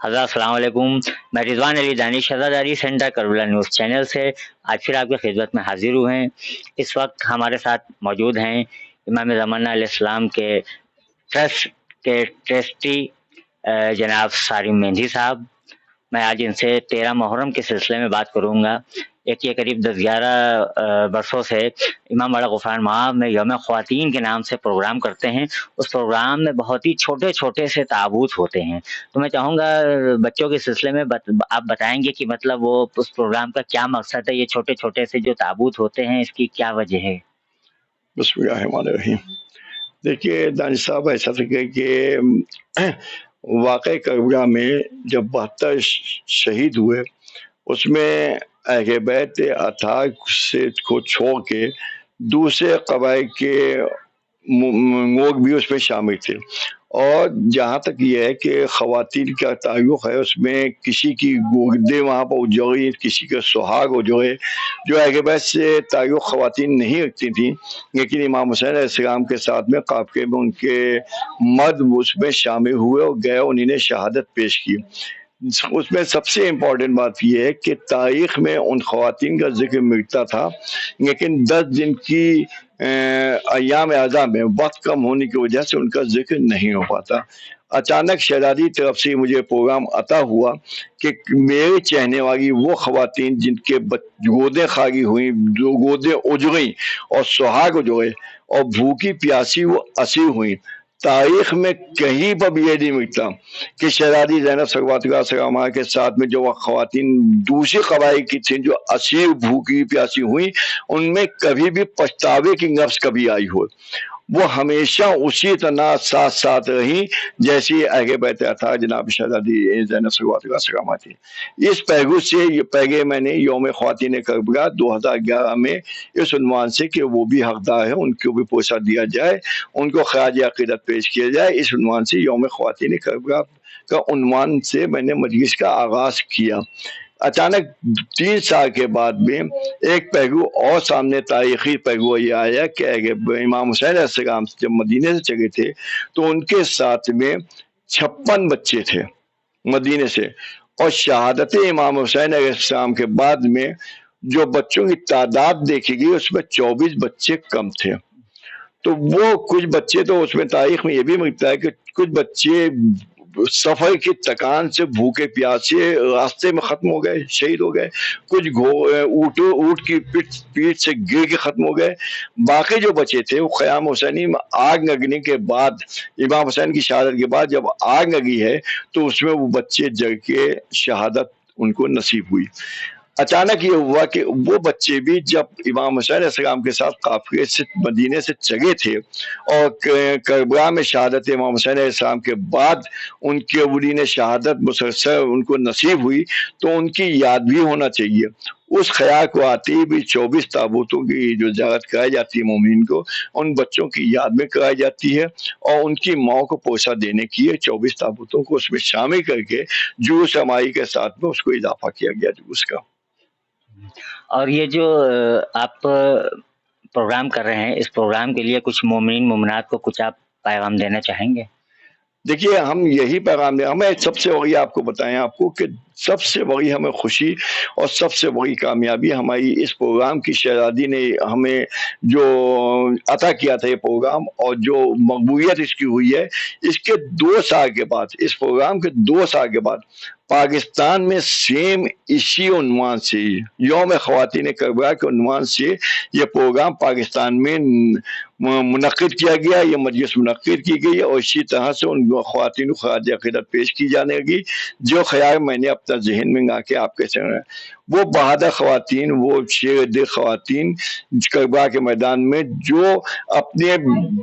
حضرت السلام علیکم، میں رضوان علی دانش شہزاداری سینٹر کربلا نیوز چینل سے آج پھر آپ کی خدمت میں حاضر ہوئے ہیں۔ اس وقت ہمارے ساتھ موجود ہیں امام زمانہ علیہ السلام کے ٹرسٹ کے ٹرسٹی جناب سالم مہندی صاحب۔ میں آج ان سے 13 محرم کے سلسلے میں بات کروں گا۔ ایک یہ قریب 10-11 برسوں سے امام باڑا غفران مآب میں یوم خواتین کے نام سے پروگرام کرتے ہیں۔ اس پروگرام میں بہت ہی چھوٹے چھوٹے سے تابوت ہوتے ہیں، تو میں چاہوں گا بچوں کے سلسلے میں آپ بتائیں گے کہ مطلب وہ اس پروگرام کا کیا مقصد ہے، یہ چھوٹے چھوٹے سے جو تابوت ہوتے ہیں اس کی کیا وجہ ہے؟ بسم اللہ الرحمن الرحیم۔ دیکھیے دانش صاحب، ایسا تھا کہ واقع کربلا میں جب 72 شہید ہوئے، اس میں اہل بیت اطہار سے کو چھوڑ کے دوسرے قبائل کے لوگ بھی اس میں شامل تھے، اور جہاں تک یہ ہے کہ خواتین کا تعلق ہے، اس میں کسی کی گردے وہاں پر اجڑی، کسی کا سہاگ اجڑے، جو اہل بیت سے تعلق خواتین نہیں رکھتی تھیں، لیکن امام حسین علیہ السلام کے ساتھ میں قافلے میں ان کے مرد اس میں شامل ہوئے اور گئے، انہوں نے شہادت پیش کی۔ اس میں سب سے امپورٹنٹ بات یہ ہے کہ تاریخ میں ان خواتین کا ذکر ملتا تھا، لیکن 10 دن کی ایام اعزاں میں وقت کم ہونے کی وجہ سے ان کا ذکر نہیں ہو پاتا۔ اچانک شہزادی طرف سے مجھے پروگرام عطا ہوا کہ میرے چہنے والی وہ خواتین جن کے گودیں خالی ہوئیں، جو گودیں اجڑیں اور سہاگ اجڑے اور بھوکی پیاسی وہ اسیر ہوئیں، تاریخ میں کہیں پر بھی یہ نہیں ملتا کہ شہزادی زینب صلوات اللہ السلام علیہا کے ساتھ میں جو خواتین دوسری قبائل کی تھیں جو اسیر بھوکی پیاسی ہوئیں، ان میں کبھی بھی پچھتاوے کی لفظ کبھی آئی ہو۔ وہ ہمیشہ اسی طرح ساتھ ساتھ رہی جیسی اہل بیت اطہار جناب شہزادی زینب صلوات اللہ السلام علیہا تھی۔ اس پہلو سے پہلے میں نے یوم خواتین کربلا 2011 میں اس عنوان سے کہ وہ بھی حقدار ہے، ان کو بھی پوچھا دیا جائے، ان کو خراج عقیدت پیش کیا جائے، اس عنوان سے یوم خواتین کربلا کا عنوان سے میں نے مجلس کا آغاز کیا۔ اچانک 3 سال کے بعد میں ایک پہلو اور سامنے، تاریخی پہلو یہ آیا کہ امام حسین علیہ السلام جب مدینے سے چلے تھے تو ان کے ساتھ میں 56 بچے تھے مدینے سے، اور شہادت امام حسین علیہ السلام کے بعد میں جو بچوں کی تعداد دیکھی گئی اس میں 24 بچے کم تھے۔ تو وہ کچھ بچے تو اس میں تاریخ میں یہ بھی ملتا ہے کہ کچھ بچے سفر کی تکان سے بھوکے پیاسے راستے میں ختم ہو گئے، شہید ہو گئے، کچھ اونٹ کی پیٹھ سے گر کے ختم ہو گئے۔ باقی جو بچے تھے وہ قیام حسینی میں آگ لگنے کے بعد، امام حسین کی شہادت کے بعد جب آگ لگی ہے تو اس میں وہ بچے جل کے شہادت ان کو نصیب ہوئی۔ اچانک یہ ہوا کہ وہ بچے بھی جب امام حسین علیہ السلام کے ساتھ قافلے سے مدینے سے چلے تھے اور کربلا میں شہادت امام حسین علیہ السلام کے بعد ان کے ولین شہادت مسلسل ان کو نصیب ہوئی، تو ان کی یاد بھی ہونا چاہیے۔ اس خیال کو آتے ہی بھی 24 تابوتوں کی جو زیارت کرائی جاتی ہے مومنین کو، ان بچوں کی یاد میں کرائی جاتی ہے، اور ان کی ماں کو پوسا دینے کی ہے 24 تابوتوں کو اس میں شامل کر کے جلوس ہماری کے ساتھ میں اس کو اضافہ کیا گیا جلوس کا۔ اور یہ جو آپ پروگرام کر رہے ہیں، اس پروگرام کے لیے کچھ مومنین مومنات کو کچھ آپ پیغام دینا چاہیں گے؟ دیکھیے، ہم یہی پیغام دیں، ہمیں سب سے بڑی آپ کو بتائیں آپ کو کہ سب سے بڑی ہمیں خوشی اور سب سے بڑی کامیابی ہماری اس پروگرام کی شہزادی نے ہمیں جو عطا کیا تھا یہ پروگرام، اور جو مقبولیت اس کی ہوئی ہے، اس کے 2 سال کے بعد، اس پروگرام کے 2 سال کے بعد پاکستان میں سیم اسی عنوان سے یوم خواتین کربلا کے عنوان سے یہ پروگرام پاکستان میں منعقد کیا گیا، یہ مجلس منعقد کی گئی، اور اسی طرح سے ان خواتین کو خراج عقیدت پیش کی جانے لگی۔ جو خیال میں نے اپنا ذہن میں لا کے آپ کے سامنے، وہ بہادر خواتین، وہ شیر دل خواتین کربلا کے میدان میں جو اپنے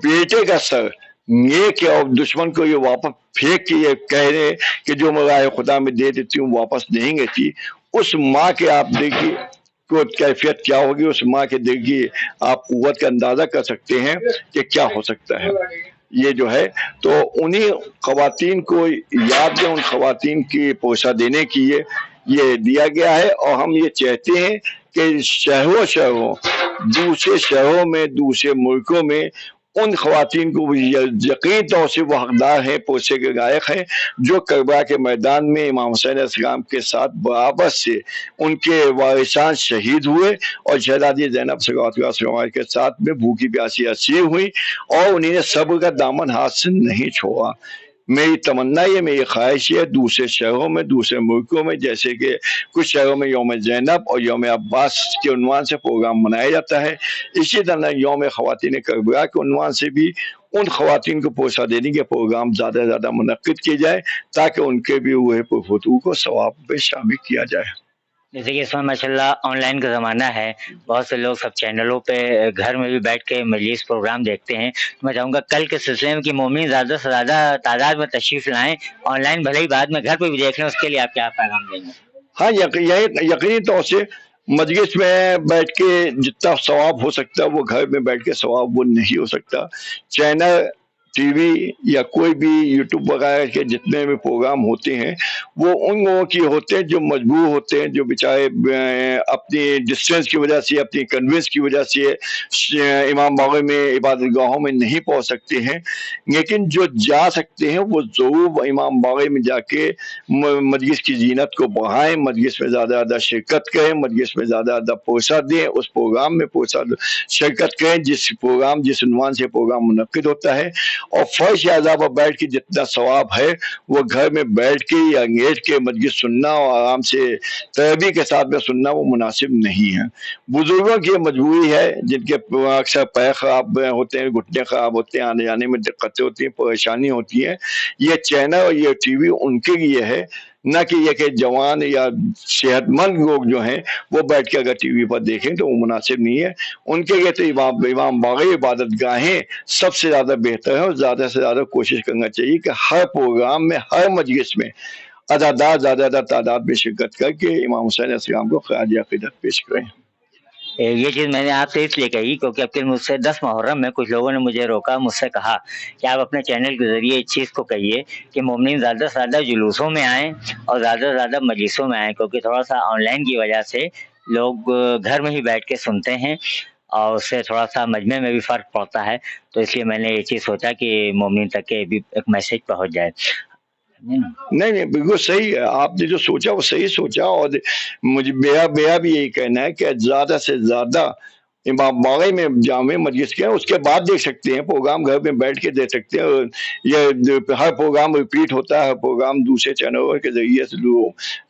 بیٹے کا سر نیک اور دشمن کو یہ واپس پھینک کے یہ کہہ رہے کہ جو میں راہ خدا میں دے دیتی ہوں واپس نہیں لیتی، اس ماں کے آپ دیکھیے کو کیفیت کیا ہوگی، اس ماں کے دل کی آپ قوت کا اندازہ کر سکتے ہیں کہ کیا ہو سکتا ہے۔ یہ جو ہے تو انہی خواتین کو یاد دیں، ان خواتین کی پوسا دینے کی یہ دیا گیا ہے، اور ہم یہ چاہتے ہیں کہ شہروں دوسرے شہروں میں، دوسرے ملکوں میں ان خواتین کو یقین طور سے وہ حقدار ہیں، پوسے کے لائق ہیں، جو کربلا کے میدان میں امام حسین علیہ السلام کے ساتھ برابر سے ان کے وارثان شہید ہوئے، اور شہزادی زینب صلوات اللہ علیہ کے ساتھ میں بھوکی پیاسی اسیر ہوئی، اور انہیں نے صبر کا دامن ہاتھ سے نہیں چھوڑا۔ میری تمنا یہ، میری خواہش یہ، دوسرے شہروں میں، دوسرے ملکوں میں، جیسے کہ کچھ شہروں میں یوم زینب اور یوم عباس کے عنوان سے پروگرام منایا جاتا ہے، اسی طرح یوم خواتین کربلا کے عنوان سے بھی ان خواتین کو پوسا دینے کے پروگرام زیادہ سے زیادہ منعقد کیے جائے، تاکہ ان کے بھی ہوئے پرفتو کو ثواب میں شامل کیا جائے۔ جیسے کہ اس میں ماشاء اللہ آن لائن کا زمانہ ہے، بہت سے لوگ سب چینلوں پہ گھر میں بھی بیٹھ کے مجلس پروگرام دیکھتے ہیں، میں چاہوں گا کل کے سلسلے میں کہ مومنین زیادہ سے زیادہ تعداد میں تشریف لائیں، آن لائن بھلے ہی بعد میں گھر پہ بھی دیکھ لیں، اس کے لیے آپ کیا پیغام دیں گے؟ ہاں، یقینی طور سے مجلس میں بیٹھ کے جتنا ثواب ہو سکتا ہے وہ گھر میں بیٹھ کے ثواب وہ نہیں ہو سکتا۔ چینل، ٹی وی یا کوئی بھی یوٹیوب وغیرہ کے جتنے بھی پروگرام ہوتے ہیں وہ ان لوگوں کی ہوتے ہیں جو مجبور ہوتے ہیں، جو بیچارے اپنی ڈسٹینس کی وجہ سے، اپنی کنوینس کی وجہ سے امام باڑے میں عبادت گاہوں میں نہیں پہنچ سکتے ہیں، لیکن جو جا سکتے ہیں وہ ضرور امام باڑے میں جا کے مجلس کی زینت کو بڑھائیں، مجلس میں زیادہ زیادہ شرکت کریں، مجلس میں زیادہ زیادہ پوسا دیں، اس پروگرام میں پوسا شرکت کریں جس عنوان سے پروگرام منعقد ہوتا ہے، اور فرش اعضاء پر بیٹھ کے جتنا ثواب ہے وہ گھر میں بیٹھ کے یا انگیج کے مجلس سننا اور آرام سے تربی کے ساتھ میں سننا وہ مناسب نہیں ہے۔ بزرگوں کی مجبوری ہے، جن کے اکثر پیر خراب ہوتے ہیں، گھٹنے خراب ہوتے ہیں، آنے جانے میں دقتیں ہوتی ہیں، پریشانی ہوتی ہے، یہ چینل اور یہ ٹی وی ان کے لیے ہے، نہ کہ یہ کہ جوان یا صحت مند لوگ جو ہیں وہ بیٹھ کے اگر ٹی وی پر دیکھیں تو وہ مناسب نہیں ہے۔ ان کے لیے تو امام باغی عبادت گاہیں سب سے زیادہ بہتر ہے، اور زیادہ سے زیادہ کوشش کرنا چاہیے کہ ہر پروگرام میں، ہر مجلس میں عدداد زیادہ زیادہ تعداد میں شرکت کر کے امام حسین علیہ السلام کو خراج عقیدت پیش کریں۔ یہ چیز میں نے آپ سے اس لیے کہی کیونکہ اب مجھ سے 10 محرم میں کچھ لوگوں نے مجھے روکا، مجھ سے کہا کہ آپ اپنے چینل کے ذریعے اس چیز کو کہیے کہ مومنین زیادہ سے زیادہ جلوسوں میں آئیں اور زیادہ سے زیادہ مجلسوں میں آئیں، کیونکہ تھوڑا سا آن لائن کی وجہ سے لوگ گھر میں ہی بیٹھ کے سنتے ہیں اور اس سے تھوڑا سا مجمع میں بھی فرق پڑتا ہے، تو اس لیے میں نے یہ چیز سوچا کہ مومنین تک کے بھی ایک میسج پہنچ جائے۔ نہیں، بالکل صحیح ہے، آپ نے جو سوچا وہ صحیح سوچا، اور مجھے میرا بھی یہی کہنا ہے کہ زیادہ سے زیادہ امام باڑے میں جامع مجلس کے اس کے بعد دیکھ سکتے ہیں، پروگرام گھر میں بیٹھ کے دیکھ سکتے ہیں، یہ ہر پروگرام ریپیٹ ہوتا ہے، ہر پروگرام دوسرے چینلوں کے ذریعے سے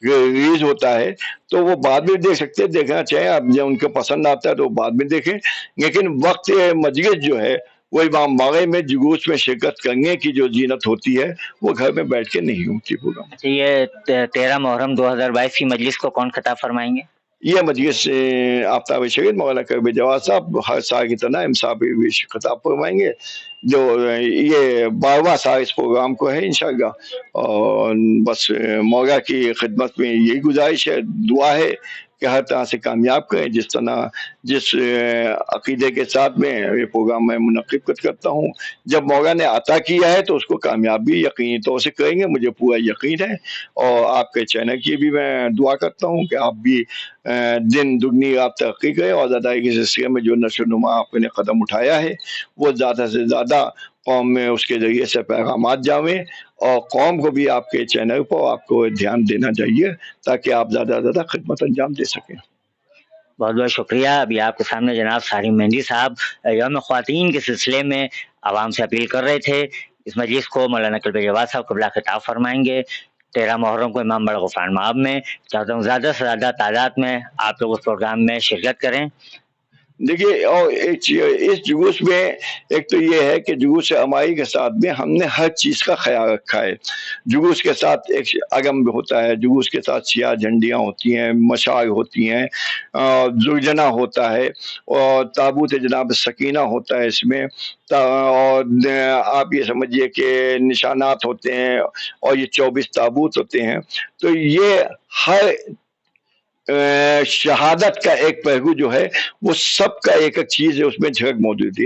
ریلیز ہوتا ہے، تو وہ بعد میں دیکھ سکتے ہیں، دیکھنا چاہیں، اب جب ان کو پسند آتا ہے تو بعد میں دیکھیں، لیکن وقت مجلس جو ہے وہ امام باڑے میں جلوس میں شرکت کرنے کی جو زینت ہوتی ہے وہ گھر میں بیٹھ کے نہیں ہوتی پروگرام۔ اچھا، یہ 13 محرم 2022 کی مجلس کو کون خطاب فرمائیں گے؟ یہ مجلس آفتاب شہید مولانا کرب جواد صاحب ہر سال کی طرح امساب بھی خطاب فرمائیں گے، جو یہ 12واں سال اس پروگرام کو ہے انشاءاللہ، اور بس مولا کی خدمت میں یہی گزارش ہے، دعا ہے کہ ہر طرح سے کامیاب کریں، جس عقیدے کے ساتھ میں یہ پروگرام میں منعقد کرتا ہوں، جب مولا نے عطا کیا ہے تو اس کو کامیابی یقینی طور سے کریں گے، مجھے پورا یقین ہے، اور آپ کے چینل کی بھی میں دعا کرتا ہوں کہ آپ بھی دن دگنی آپ ترقی کریں، اور زیادہ کے سلسلے میں جو نشو و نما آپ نے قدم اٹھایا ہے وہ زیادہ سے زیادہ قوم میں اس کے ذریعے سے پیغامات جاویں، اور قوم کو بھی آپ کے چینل پر آپ کو دھیان دینا چاہیے تاکہ آپ زیادہ سے زیادہ خدمت انجام دے سکیں۔ بہت بہت شکریہ۔ ابھی آپ کے سامنے جناب سارم مہندی صاحب یوم خواتین کے سلسلے میں عوام سے اپیل کر رہے تھے، اس مجلس کو مولانا کرب جواد صاحب قبلہ خطاب فرمائیں گے 13 محرم کو امام باڑہ غفران مآب میں۔ چاہتا ہوں زیادہ سے زیادہ تعداد میں آپ لوگ اس پروگرام میں شرکت کریں۔ دیکھیے، اور اس جلوس میں ایک تو یہ ہے کہ جلوس امائی کے ساتھ میں ہم نے ہر چیز کا خیال رکھا ہے۔ جلوس کے ساتھ ایک اگم ہوتا ہے، جلوس کے ساتھ سیاہ جھنڈیاں ہوتی ہیں، مشعل ہوتی ہیں، زرجنا ہوتا ہے، اور تابوت جناب سکینہ ہوتا ہے اس میں، اور آپ یہ سمجھیے کہ نشانات ہوتے ہیں، اور یہ 24 تابوت ہوتے ہیں، تو یہ ہر شہادت کا ایک پہلو جو ہے وہ سب کا ایک ایک چیز ہے، اس میں جھلک موجود ہے۔